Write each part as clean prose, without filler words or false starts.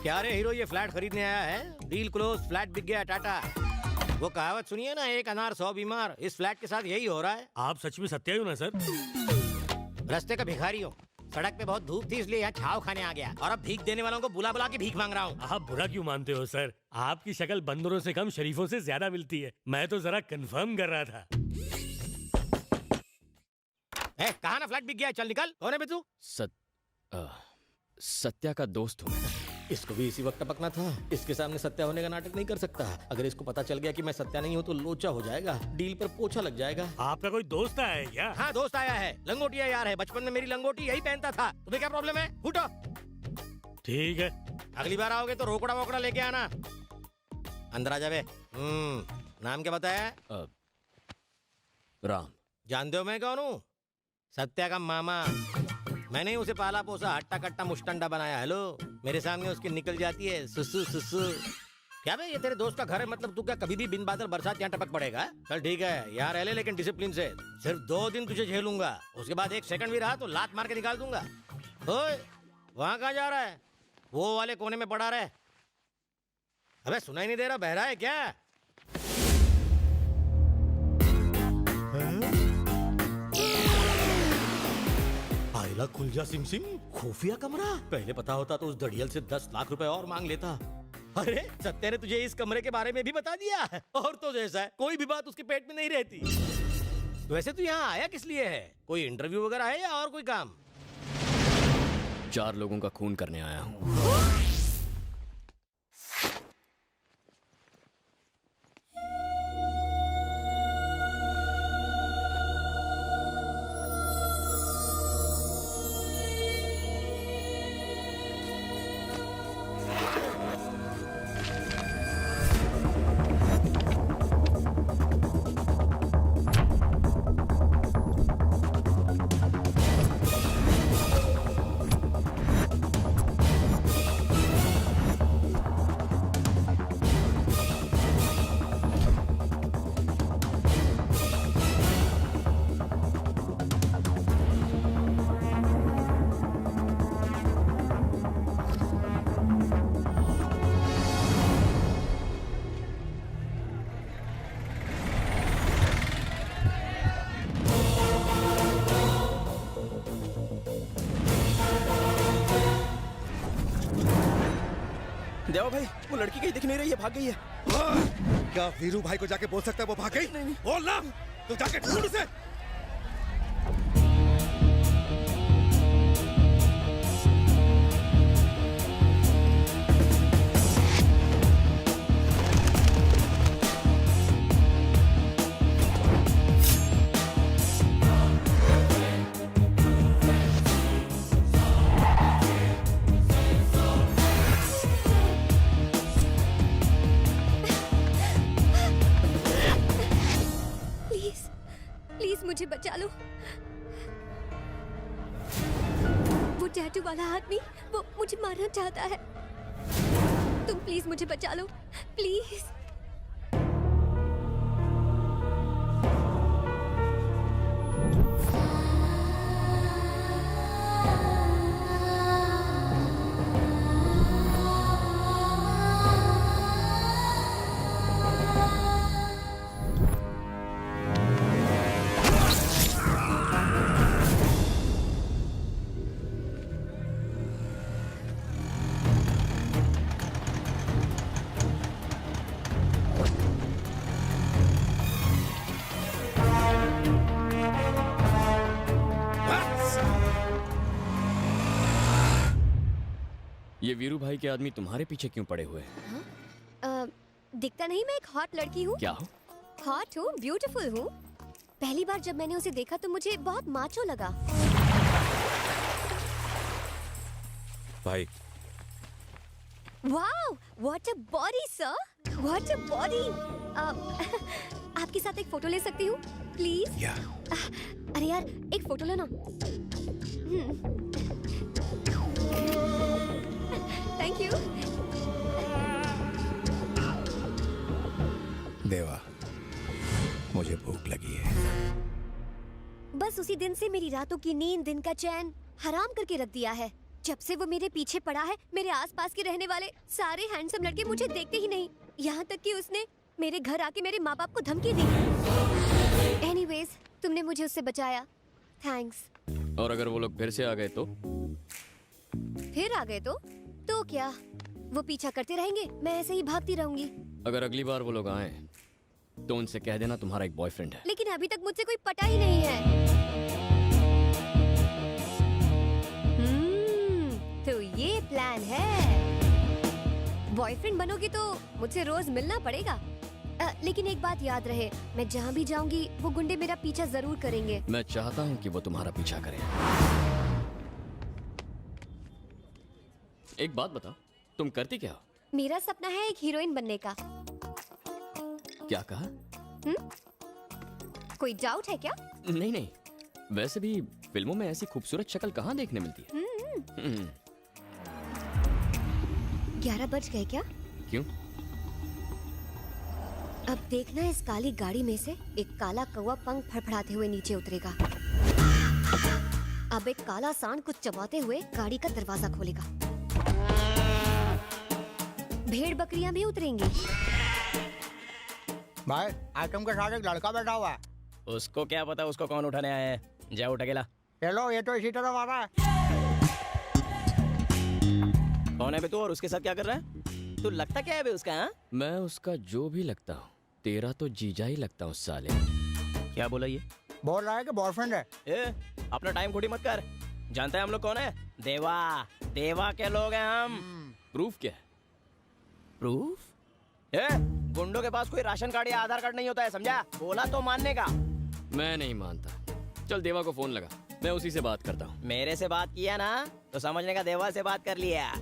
क्या रे हीरो, ये फ्लैट खरीदने आया है? डील क्लोज, फ्लैट बिक गया, टाटा। वो कहावत सुनिए ना, एक अनार 100 बीमार। इस फ्लैट के साथ यही हो रहा है। आप सच में सत्या ही हो ना सर? रास्ते का भिखारी हूँ। सड़क पे बहुत धूप थी इसलिए यहाँ छाव खाने आ गया, और अब भीख देने वालों को बुला बुला के भीख मांग रहा हूँ। आप बुरा क्यों मानते हो सर? आपकी शक्ल बंदरों से कम शरीफों से ज्यादा मिलती है। मैं तो जरा कंफर्म कर रहा था। कहाँ ना फ्लैट बिक गया, चल निकल। कौन है बे तू? सत्या का दोस्त हूँ। इसको भी इसी वक्त टपकना था। इसके सामने सत्या होने का नाटक नहीं कर सकता। अगर इसको पता चल गया कि मैं सत्या नहीं हूँ तो लोचा हो जाएगा, डील पर पोछा लग जाएगा। आपका कोई दोस्त आया है क्या? हाँ, दोस्त आया है। लंगोटिया यार है, बचपन में मेरी लंगोटी यही पहनता था। तुम्हें क्या प्रॉब्लम है? फूटो। ठीक है, अगली बार आओगे तो रोकड़ा वोकड़ा लेके आना। अंदर आ जावे। नाम क्या बताया? राम। जानते हो मैं कौन हूँ? सत्या का मामा। मैंने ही उसे पाला पोसा, हट्टा कट्टा मुस्टंडा बनाया। हेलो, मेरे सामने उसकी निकल जाती है सुसु सुसु। क्या बे, ये तेरे दोस्त का घर है? मतलब तू क्या कभी भी बिन बादल बरसात यहाँ टपक पड़ेगा? चल ठीक है यार, रह ले लेकिन डिसिप्लिन से। सिर्फ 2 दिन तुझे झेलूंगा, उसके बाद 1 सेकंड भी रहा तो लात मार के निकाल दूंगा। ओए, वहाँ कहाँ जा रहा है? वो वाले कोने में पड़ा रहे। अबे सुनाई नहीं दे रहा, बहरा है क्या? आइला खुल जा सिम सिम, खुफिया कमरा। पहले पता होता तो उस दड़ियल से 10 लाख रुपए और मांग लेता। अरे सत्या ने तुझे इस कमरे के बारे में भी बता दिया है। और तो जैसा है, कोई भी बात उसके पेट में नहीं रहती। वैसे तू यहाँ आया किस लिए है? कोई इंटरव्यू वगैरह है या और कोई काम? 4 लोगों का खून करने आया हूँ। देवा भाई, वो लड़की कहीं दिख नहीं रही है, भाग गई है। क्या वीरू भाई को जाके बोल सकता है वो भाग गई? नहीं। बोल ना, तू जाके ढूंढ उसे। प्लीज मुझे बचा लो। वो टैटू वाला आदमी, वो मुझे मारना चाहता है। तुम प्लीज मुझे बचा लो, प्लीज। ये वीरू भाई के आदमी तुम्हारे पीछे क्यों पड़े हुए हैं? दिखता नहीं मैं एक हॉट लड़की हूँ? क्या हो? हॉट हूँ, ब्यूटीफुल हूँ। पहली बार जब मैंने उसे देखा तो मुझे बहुत माचो लगा। भाई, wow, what a body sir, what a body. आपके साथ एक फोटो ले सकती हूँ प्लीज? या। अरे यार, एक फोटो लो ना। Thank you. देवा, मुझे भूख लगी है। बस उसी दिन से मेरी रातों की नींद, दिन का चैन हराम करके रख दिया है। जब से वो मेरे पीछे पड़ा है, मेरे आसपास के रहने वाले सारे हैंडसम लड़के मुझे देखते ही नहीं। यहाँ तक कि उसने मेरे घर आके मेरे माँ बाप को धमकी दी। एनीवेज, तुमने मुझे उससे बचाया, थैंक्स। और अगर वो लोग फिर से आ गए तो? फिर आ गए तो क्या? वो पीछा करते रहेंगे, मैं ऐसे ही भागती रहूंगी। अगर अगली बार वो लोग आए तो उनसे कह देना तुम्हारा एक बॉयफ्रेंड है। लेकिन अभी तक मुझसे कोई पटा ही नहीं है। तो ये प्लान है। बॉयफ्रेंड बनोगी तो मुझसे रोज मिलना पड़ेगा। लेकिन एक बात याद रहे, मैं जहाँ भी जाऊंगी वो गुंडे मेरा पीछा जरूर करेंगे। मैं चाहता हूँ कि वो तुम्हारा पीछा करें। एक बात बताओ, तुम करती क्या हो? मेरा सपना है एक हीरोइन बनने का। क्या कहा? कोई डाउट है क्या? नहीं नहीं, वैसे भी फिल्मों में ऐसी खूबसूरत शक्ल कहाँ देखने मिलती है। 11 बज गए क्या? क्यों? अब देखना, इस काली गाड़ी में से एक काला कौवा पंख फड़फड़ाते हुए नीचे उतरेगा। अब एक काला सांड कुछ चबाते हुए गाड़ी का दरवाजा खोलेगा। भेड़ बकरियां भी उतरेंगी। भाई, आइटम के साथ एक लड़का बैठा हुआ है। उसको क्या पता उसको कौन उठाने आया है। जा उठ अकेला। चलो, ये तो इसी तरफ आ रहा है। कौन है बे तू और उसके साथ क्या कर रहा है? तू लगता क्या है बे उसका? हाँ? मैं उसका जो भी लगता हूँ, तेरा तो जीजा ही लगता हूँ साले। क्या बोला ये? बोल रहा है कि बॉयफ्रेंड है। ए, अपना टाइम खोटी मत कर। जानता है हम लोग कौन है? देवा। देवा के लोग हैं हम। प्रूफ क्या है? प्रूफ? ए, गुंडों के पास कोई राशन कार्ड या आधार कार्ड नहीं होता है, समझा? बोला तो मानने का। मैं नहीं मानता। चल देवा को फोन लगा, मैं उसी से बात करता हूँ। मेरे से बात किया ना तो समझने का देवा से बात कर लिया।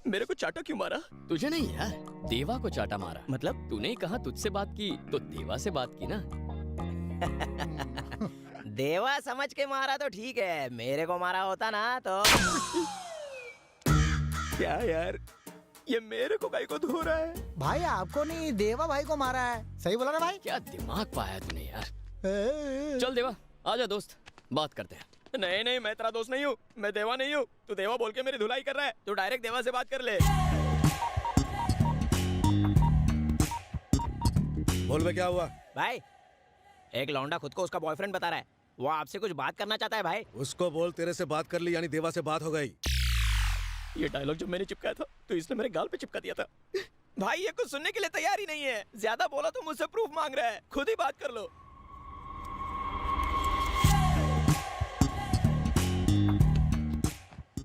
मेरे को चाटा क्यों मारा? तुझे नहीं यार, देवा को चाटा मारा। मतलब? तूने ही कहा तुझसे बात की तो देवा से बात की ना। देवा समझ के मारा तो ठीक है, मेरे को मारा होता ना तो क्या यार, ये मेरे को काहे को धो रहा है? भाई आपको नहीं, देवा भाई को मारा है। सही बोला ना भाई? क्या दिमाग पाया तूने यार। चल देवा, आजा दोस्त, बात करते हैं। नहीं नहीं, मैं तेरा दोस्त नहीं हूँ, मैं देवा नहीं हूँ। तू देवा बोल के मेरी धुलाई कर रहा है। तू डायरेक्ट देवा से बात कर ले। बोल बे, क्या हुआ? भाई, एक लौंडा खुद को उसका बॉयफ्रेंड बता रहा है। वो आपसे कुछ बात करना चाहता है भाई। उसको बोल तेरे से बात कर ली, यानी देवा से बात हो गई। ये डायलॉग जब मैंने चिपकाया था तो इसने मेरे गाल पे चिपका दिया था। भाई ये कुछ सुनने के लिए तैयार ही नहीं है। ज्यादा बोला तो मुझसे प्रूफ मांग रहा है। खुद ही बात कर लो।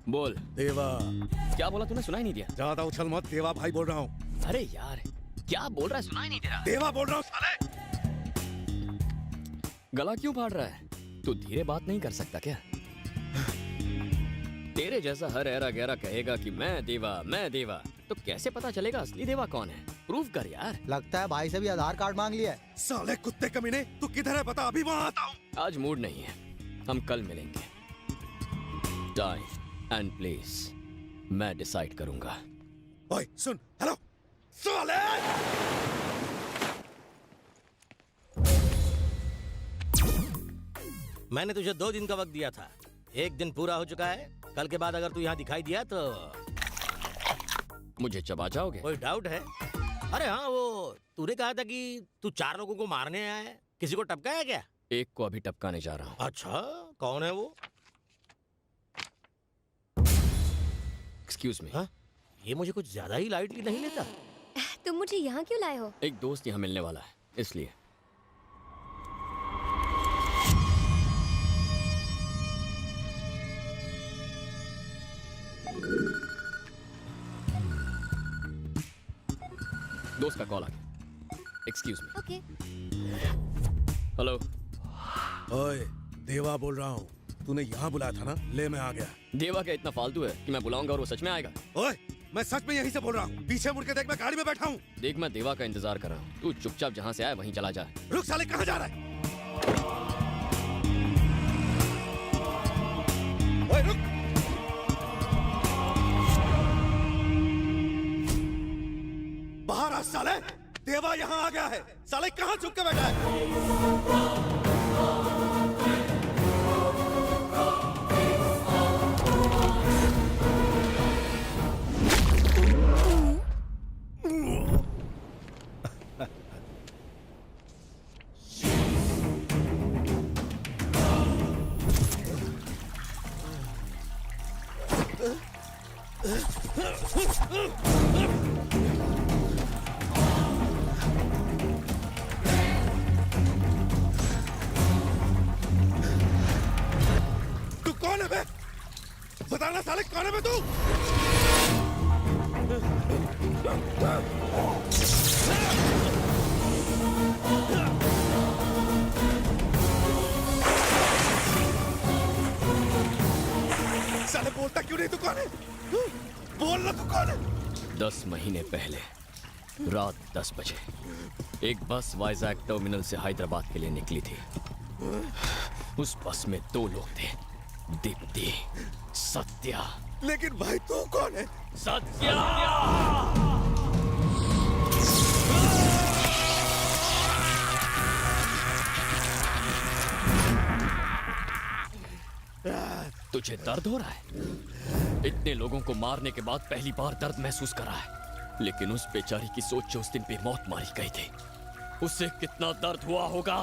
बोल देवा। क्या बोला तूने? सुनाई नहीं दिया। ज्यादा उछल मत, देवा भाई बोल रहा हूँ। अरे यार, क्या बोल रहा है? सुनाई नहीं दे रहा। देवा बोल रहा हूँ साले। गला क्यों फाड़ रहा है? तू धीरे बात नहीं कर सकता क्या? तेरे जैसा हर ऐरा गहरा कहेगा कि मैं देवा, तो कैसे पता चलेगा असली देवा कौन है? प्रूफ कर यार। लगता है भाई से भी आधार कार्ड मांग लिया है। साले कुत्ते कमीने, तू किधर है बता, अभी वहाँ आता हूँ। आज मूड नहीं है, हम कल मिलेंगे। टाइम एंड प्लेस मैं डिसाइड करूंगा। ओए सुन, हेलो साले। मैंने तुझे 2 दिन का वक्त दिया था, 1 दिन पूरा हो चुका है। कल के बाद अगर तू यहाँ दिखाई दिया तो मुझे चबा जाओगे? कोई डाउट है? अरे हाँ, वो तूने कहा था कि तू 4 लोगों को मारने आया है। किसी को टपकाया क्या? एक को अभी टपकाने जा रहा हूँ। अच्छा, कौन है वो? Excuse me. हाँ? ये मुझे कुछ ज्यादा ही लाइटली नहीं लेता। तुम मुझे यहाँ क्यों लाए हो? एक दोस्त यहाँ मिलने वाला है, इसलिए। दोस्त का कॉल आ गया। Excuse me. ओके। हेलो। ओए, देवा बोल रहा हूँ। तूने यहाँ बुलाया था ना? ले मैं आ गया। देवा क्या इतना फालतू है कि मैं बुलाऊंगा और वो सच में आएगा? ओए, मैं सच में यहीं से बोल रहा हूँ। पीछे मुड़ के देख, मैं गाड़ी में बैठा हूँ। देख, मैं देवा का इंतजार कर रहा हूँ। तू चुपचाप जहाँ से आया वहीं चला जा। रुक साले, कहाँ जा रहा है? ओए रुक। बाहर आ साले। देवा यहाँ आ गया है। साले कहाँ छुप के बैठा है? तू कौन है बे? बताना साले कौन है बे तू? साले बोलता क्यों नहीं? तू कौन है? बोल ना, तू कौन है? 10 महीने पहले रात 10 बजे एक बस वाइजैक टर्मिनल से हैदराबाद के लिए निकली थी। उस बस में 2 लोग थे, दीप्ति, सत्या। लेकिन भाई तू कौन है? सत्या! तुझे दर्द हो रहा है? इतने लोगों को मारने के बाद पहली बार दर्द महसूस करा है। लेकिन उस बेचारी की सोच जो उस दिन बेमौत मारी गई थी, उससे कितना दर्द हुआ होगा।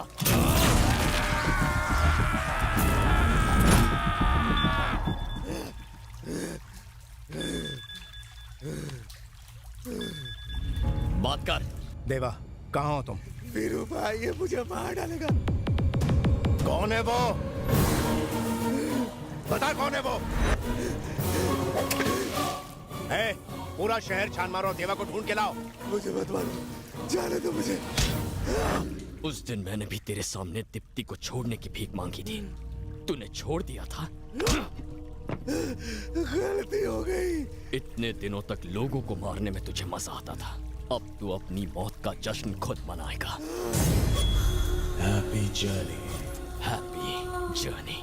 बात कर। देवा, कहाँ हो तुम? वीरू भाई, ये मुझे मार डालेगा। कौन है वो? बता कौन है वो? है, पूरा शहर छान मारो, देवा को ढूंढ के लाओ। मुझे मत मारो, जाने दो मुझे। उस दिन मैंने भी तेरे सामने दीप्ति को छोड़ने की भीख मांगी थी, तूने छोड़ दिया था। गलती हो गई। इतने दिनों तक लोगों को मारने में तुझे मजा आता था, अब तू अपनी मौत का जश्न खुद मनाएगा। Happy journey. Happy journey.